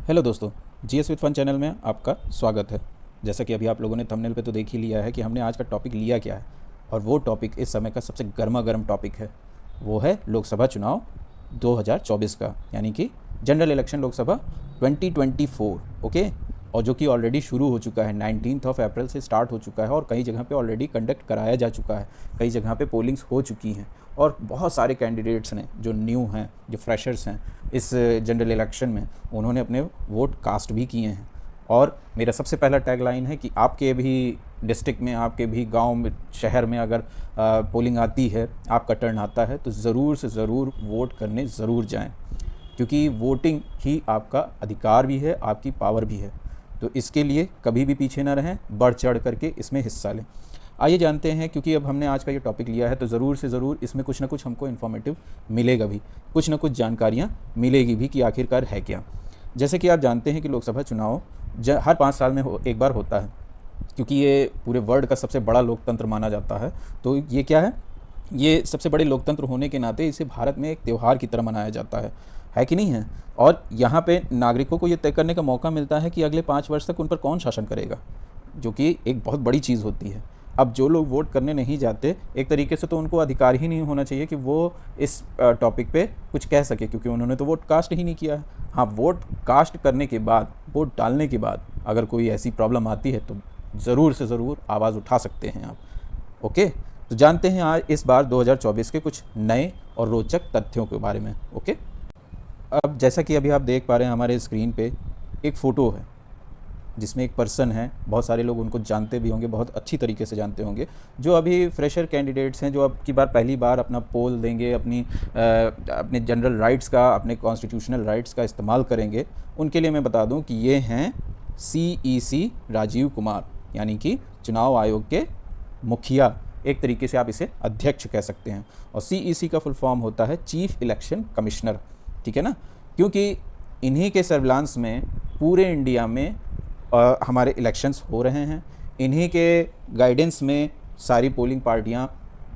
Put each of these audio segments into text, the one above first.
Hello दोस्तों, GS with fun channel में आपका स्वागत है। जैसा कि अभी आप लोगों ने थंबनेल पे तो देख ही लिया है कि हमने आज का टॉपिक लिया क्या है। और वो टॉपिक इस समय का सबसे गर्मा गर्म टॉपिक है। वो है लोकसभा चुनाव 2024 का, यानी कि जनरल इलेक्शन लोकसभा 2024। ओके। और जो कि ऑलरेडी शुरू हो चुका है, 19 अप्रैल से स्टार्ट हो चुका है और कई जगह पे ऑलरेडी कंडक्ट कराया जा चुका है। कई जगह पे पोलिंग्स हो चुकी हैं और बहुत सारे कैंडिडेट्स ने जो न्यू हैं, जो फ्रेशर्स हैं इस जनरल इलेक्शन में, उन्होंने अपने वोट कास्ट भी किए हैं। और मेरा सबसे पहला टैगलाइन है कि आपके भी डिस्ट्रिक्ट में, आपके भी गांव में, शहर में अगर पोलिंग आती है, आपका टर्न आता है, तो ज़रूर से ज़रूर वोट करने ज़रूर जाएं, क्योंकि वोटिंग ही आपका अधिकार भी है, आपकी पावर भी है। तो इसके लिए कभी भी पीछे ना रहें, बढ़ चढ़ करके इसमें हिस्सा लें। आइए जानते हैं, क्योंकि अब हमने आज का ये टॉपिक लिया है तो ज़रूर से ज़रूर इसमें कुछ ना कुछ हमको इन्फॉर्मेटिव मिलेगा भी, कुछ ना कुछ जानकारियाँ मिलेगी भी कि आखिरकार है क्या। जैसे कि आप जानते हैं कि लोकसभा चुनाव हर 5 साल में एक बार होता है, क्योंकि ये पूरे वर्ल्ड का सबसे बड़ा लोकतंत्र माना जाता है। तो ये क्या है, ये सबसे बड़े लोकतंत्र होने के नाते इसे भारत में एक त्यौहार की तरह मनाया जाता है कि नहीं है। और यहाँ पे नागरिकों को ये तय करने का मौका मिलता है कि अगले 5 वर्ष तक उन पर कौन शासन करेगा, जो कि एक बहुत बड़ी चीज़ होती है। अब जो लोग वोट करने नहीं जाते, एक तरीके से तो उनको अधिकार ही नहीं होना चाहिए कि वो इस टॉपिक पे कुछ कह सके, क्योंकि उन्होंने तो वोट कास्ट ही नहीं किया है। हाँ, वोट कास्ट करने के बाद, वोट डालने के बाद अगर कोई ऐसी प्रॉब्लम आती है तो ज़रूर से ज़रूर आवाज़ उठा सकते हैं आप। ओके, तो जानते हैं आज इस बार 2024 के कुछ नए और रोचक तथ्यों के बारे में। ओके, अब जैसा कि अभी आप देख पा रहे हैं हमारे स्क्रीन पे एक फ़ोटो है जिसमें एक पर्सन है। बहुत सारे लोग उनको जानते भी होंगे, बहुत अच्छी तरीके से जानते होंगे। जो अभी फ्रेशर कैंडिडेट्स हैं, जो अब की बार पहली बार अपना पोल देंगे, अपने जनरल राइट्स का, अपने कॉन्स्टिट्यूशनल राइट्स का इस्तेमाल करेंगे, उनके लिए मैं बता दूं कि ये हैं CEC राजीव कुमार, यानी कि चुनाव आयोग के मुखिया। एक तरीके से आप इसे अध्यक्ष कह सकते हैं। और CEC का फुल फॉर्म होता है चीफ इलेक्शन कमिश्नर, ठीक है ना। क्योंकि इन्हीं के सर्विलांस में पूरे इंडिया में हमारे इलेक्शंस हो रहे हैं, इन्हीं के गाइडेंस में सारी पोलिंग पार्टियां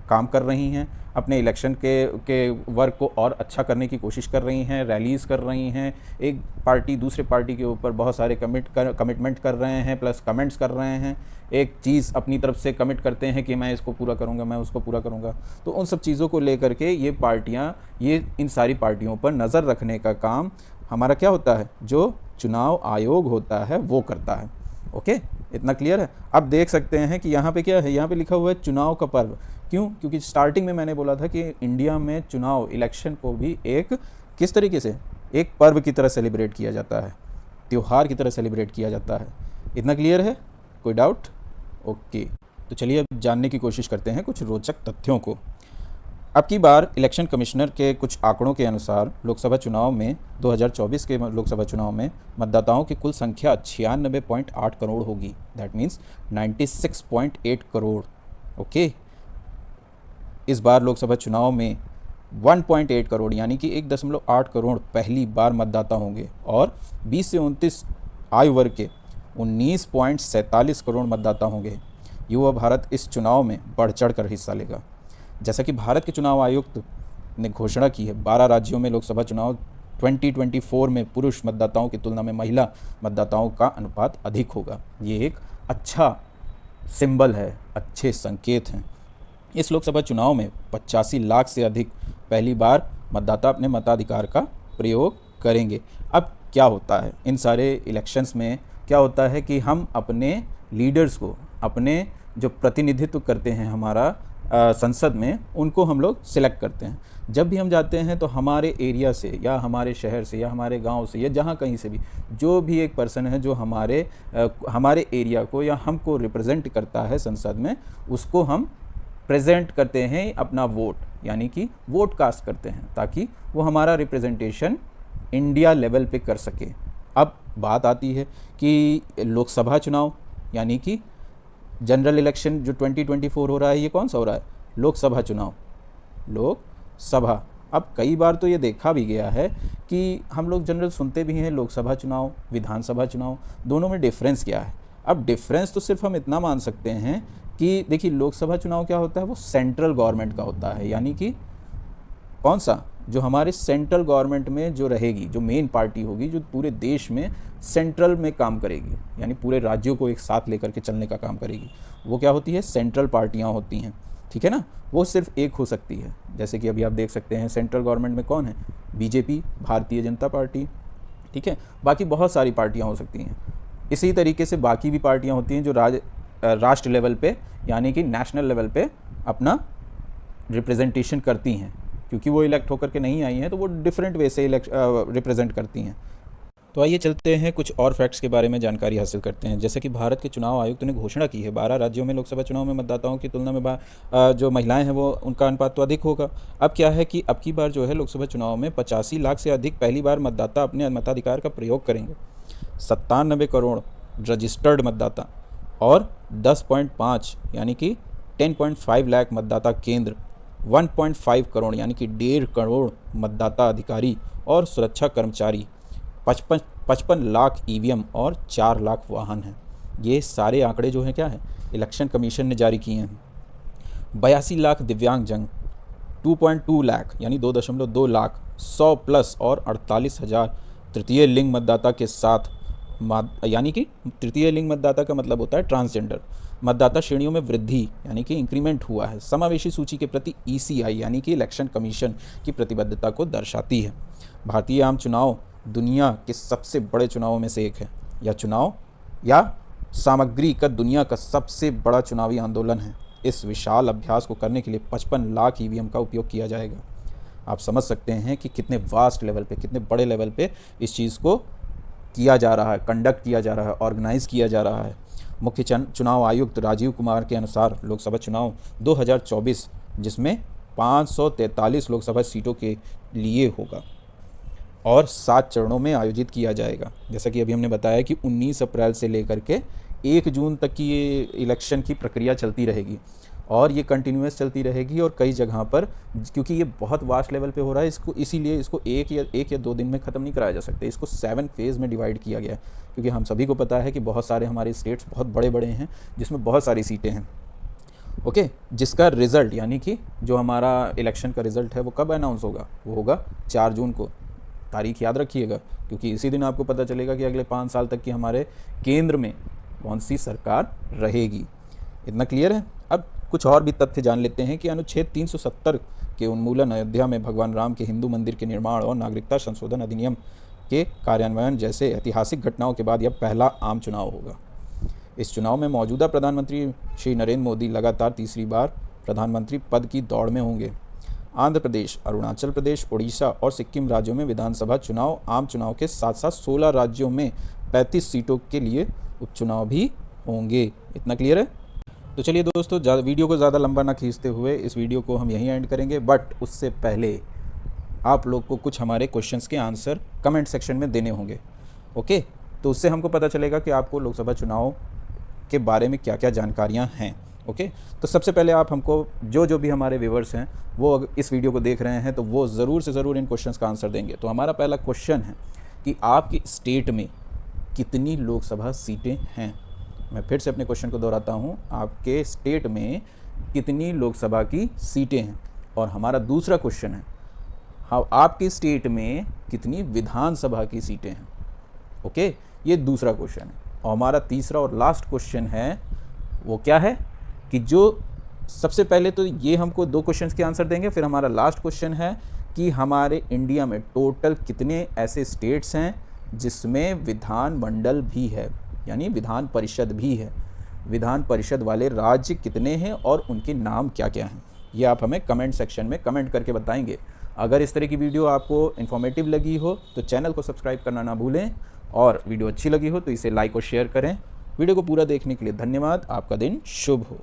काम कर रही हैं, अपने इलेक्शन के वर्क को और अच्छा करने की कोशिश कर रही हैं, रैलीज़ कर रही हैं। एक पार्टी दूसरे पार्टी के ऊपर बहुत सारे कमिटमेंट कर रहे हैं, प्लस कमेंट्स कर रहे हैं। एक चीज़ अपनी तरफ से कमिट करते हैं कि मैं इसको पूरा करूंगा, मैं उसको पूरा करूंगा। तो उन सब चीज़ों को लेकर के ये पार्टियां, ये इन सारी पार्टियों पर नज़र रखने का काम हमारा क्या होता है, जो चुनाव आयोग होता है वो करता है। ओके, इतना क्लियर है। अब देख सकते हैं कि यहाँ पे क्या है, यहाँ पे लिखा हुआ है चुनाव का पर्व। क्यों? क्योंकि स्टार्टिंग में मैंने बोला था कि इंडिया में चुनाव, इलेक्शन को भी एक किस तरीके से, एक पर्व की तरह सेलिब्रेट किया जाता है, त्यौहार की तरह सेलिब्रेट किया जाता है। इतना क्लियर है? कोई डाउट? ओके, तो चलिए अब जानने की कोशिश करते हैं कुछ रोचक तथ्यों को। अब की बार इलेक्शन कमिश्नर के कुछ आंकड़ों के अनुसार लोकसभा चुनाव में, 2024 के लोकसभा चुनाव में मतदाताओं की कुल संख्या 96.8 करोड़ होगी। That means 96.8 crore. ओके, इस बार लोकसभा चुनाव में 1.8 करोड़ यानी कि 1.8 करोड़ पहली बार मतदाता होंगे और 20 से 29 आयु वर्ग के 19.47 करोड़ मतदाता होंगे। युवा भारत इस चुनाव में बढ़ चढ़ कर हिस्सा लेगा। जैसा कि भारत के चुनाव आयुक्त ने घोषणा की है, 12 राज्यों में लोकसभा चुनाव 2024 में पुरुष मतदाताओं की तुलना में महिला मतदाताओं का अनुपात अधिक होगा। ये एक अच्छा सिंबल है, अच्छे संकेत हैं। इस लोकसभा चुनाव में 85 लाख से अधिक पहली बार मतदाता अपने मताधिकार का प्रयोग करेंगे। अब क्या होता है इन सारे इलेक्शंस में, क्या होता है कि हम अपने लीडर्स को, अपने जो प्रतिनिधित्व करते हैं हमारा संसद में, उनको हम लोग सिलेक्ट करते हैं। जब भी हम जाते हैं तो हमारे एरिया से या हमारे शहर से या हमारे गांव से या जहां कहीं से भी जो भी एक पर्सन है जो हमारे एरिया को या हमको रिप्रेजेंट करता है संसद में, उसको हम प्रेजेंट करते हैं अपना वोट, यानी कि वोट कास्ट करते हैं, ताकि वो हमारा रिप्रेजेंटेशन इंडिया लेवल पे कर सके। अब बात आती है कि लोकसभा चुनाव यानी कि जनरल इलेक्शन जो 2024 हो रहा है, ये कौन सा हो रहा है? लोकसभा चुनाव, लोकसभा। अब कई बार तो ये देखा भी गया है कि हम लोग जनरल सुनते भी हैं, लोकसभा चुनाव, विधानसभा चुनाव, दोनों में डिफरेंस क्या है? अब डिफरेंस तो सिर्फ हम इतना मान सकते हैं कि देखिए, लोकसभा चुनाव क्या होता है, वो सेंट्रल गवर्नमेंट का होता है, यानी कि कौन सा? जो हमारे सेंट्रल गवर्नमेंट में जो रहेगी, जो मेन पार्टी होगी, जो पूरे देश में सेंट्रल में काम करेगी, यानी पूरे राज्यों को एक साथ लेकर के चलने का काम करेगी, वो क्या होती है? सेंट्रल पार्टियाँ होती हैं, ठीक है ना। वो सिर्फ एक हो सकती है, जैसे कि अभी आप देख सकते हैं सेंट्रल गवर्नमेंट में कौन है? बीजेपी, भारतीय जनता पार्टी, ठीक है। बाकी बहुत सारी पार्टियाँ हो सकती हैं। इसी तरीके से बाकी भी पार्टियाँ होती हैं जो राष्ट्र लेवल पे, यानी कि नेशनल लेवल पे अपना रिप्रेजेंटेशन करती हैं, क्योंकि वो इलेक्ट होकर के नहीं आई हैं, तो वो डिफरेंट वे से रिप्रेजेंट करती हैं। तो आइए चलते हैं कुछ और फैक्ट्स के बारे में जानकारी हासिल करते हैं। जैसे कि भारत के चुनाव आयुक्त ने घोषणा की है 12 राज्यों में लोकसभा चुनाव में मतदाताओं की तुलना में जो महिलाएं हैं वो उनका अनुपात तो अधिक होगा। अब क्या है कि अब की बार जो है लोकसभा चुनाव में 85 लाख से अधिक पहली बार मतदाता अपने मताधिकार का प्रयोग करेंगे। 97 करोड़ रजिस्टर्ड मतदाता और 10.5 यानी कि 10.5 लाख मतदाता केंद्र, 1.5 करोड़ यानी कि 1.5 करोड़ मतदाता अधिकारी और सुरक्षा कर्मचारी, 55 लाख ईवीएम और 4 लाख वाहन हैं। ये सारे आंकड़े जो हैं क्या है? इलेक्शन कमीशन ने जारी किए हैं। 82 लाख दिव्यांगजन, 2.2 लाख यानी 2.2 लाख, 100 प्लस और 48,000 तृतीय लिंग मतदाता के साथ, यानी कि तृतीय लिंग मतदाता का मतलब होता है ट्रांसजेंडर। मतदाता श्रेणियों में वृद्धि यानी कि इंक्रीमेंट हुआ है। समावेशी सूची के प्रति ईसीआई यानी कि इलेक्शन कमीशन की प्रतिबद्धता को दर्शाती है। भारतीय आम चुनाव दुनिया के सबसे बड़े चुनावों में से एक है। यह चुनाव या सामग्री का दुनिया का सबसे बड़ा चुनावी आंदोलन है। इस विशाल अभ्यास को करने के लिए 55 लाख ईवीएम का उपयोग किया जाएगा। आप समझ सकते हैं कि कितने वास्ट लेवल पे, कितने बड़े लेवल पे इस चीज़ को किया जा रहा है, कंडक्ट किया जा रहा है, ऑर्गेनाइज़ किया जा रहा है। मुख्य चुनाव आयुक्त राजीव कुमार के अनुसार लोकसभा चुनाव 2024 जिसमें 543 लोकसभा सीटों के लिए होगा और 7 चरणों में आयोजित किया जाएगा। जैसा कि अभी हमने बताया कि 19 अप्रैल से लेकर के 1 जून तक की ये इलेक्शन की प्रक्रिया चलती रहेगी और ये कंटिन्यूस चलती रहेगी। और कई जगह पर, क्योंकि ये बहुत वास्ट लेवल पे हो रहा है, इसको इसीलिए इसको एक या 2 दिन में ख़त्म नहीं कराया जा सकता। इसको 7 फेज़ में डिवाइड किया गया है, क्योंकि हम सभी को पता है कि बहुत सारे हमारे स्टेट्स बहुत बड़े बड़े हैं जिसमें बहुत सारी सीटें हैं। ओके, जिसका रिज़ल्ट यानी कि जो हमारा इलेक्शन का रिज़ल्ट है वो कब अनाउंस होगा? वो होगा 4 जून को। तारीख याद रखिएगा, क्योंकि इसी दिन आपको पता चलेगा कि अगले 5 साल तक की हमारे केंद्र में कौन सी सरकार रहेगी। इतना क्लियर है? अब कुछ और भी तथ्य जान लेते हैं कि अनुच्छेद 370 के उन्मूलन, अयोध्या में भगवान राम के हिंदू मंदिर के निर्माण और नागरिकता संशोधन अधिनियम के कार्यान्वयन जैसे ऐतिहासिक घटनाओं के बाद यह पहला आम चुनाव होगा। इस चुनाव में मौजूदा प्रधानमंत्री श्री नरेंद्र मोदी लगातार तीसरी बार प्रधानमंत्री पद की दौड़ में होंगे। आंध्र प्रदेश, अरुणाचल प्रदेश, उड़ीसा और सिक्किम राज्यों में विधानसभा चुनाव आम चुनाव के साथ साथ 16 राज्यों में 35 सीटों के लिए उपचुनाव भी होंगे। इतना क्लियर है? तो चलिए दोस्तों, वीडियो को ज़्यादा लंबा ना खींचते हुए इस वीडियो को हम यहीं एंड करेंगे, बट उससे पहले आप लोग को कुछ हमारे क्वेश्चंस के आंसर कमेंट सेक्शन में देने होंगे। ओके, तो उससे हमको पता चलेगा कि आपको लोकसभा चुनाव के बारे में क्या क्या जानकारियाँ हैं। ओके, तो सबसे पहले आप हमको जो भी हमारे व्यूवर्स हैं वो इस वीडियो को देख रहे हैं तो वो ज़रूर से ज़रूर इन क्वेश्चंस का आंसर देंगे। तो हमारा पहला क्वेश्चन है कि आपकी स्टेट में कितनी लोकसभा सीटें हैं? मैं फिर से अपने क्वेश्चन को दोहराता हूँ, आपके स्टेट में कितनी लोकसभा की सीटें हैं? और हमारा दूसरा क्वेश्चन है, हाँ, आपकी स्टेट में कितनी विधानसभा की सीटें हैं? ओके, ये दूसरा क्वेश्चन है। और हमारा तीसरा और लास्ट क्वेश्चन है वो क्या है कि जो सबसे पहले तो ये हमको 2 क्वेश्चंस के आंसर देंगे, फिर हमारा लास्ट क्वेश्चन है कि हमारे इंडिया में टोटल कितने ऐसे स्टेट्स हैं जिसमें विधानमंडल भी है, यानी विधान परिषद भी है। विधान परिषद वाले राज्य कितने हैं और उनके नाम क्या क्या हैं, ये आप हमें कमेंट सेक्शन में कमेंट करके बताएंगे। अगर इस तरह की वीडियो आपको इन्फॉर्मेटिव लगी हो तो चैनल को सब्सक्राइब करना ना भूलें, और वीडियो अच्छी लगी हो तो इसे लाइक और शेयर करें। वीडियो को पूरा देखने के लिए धन्यवाद। आपका दिन शुभ हो।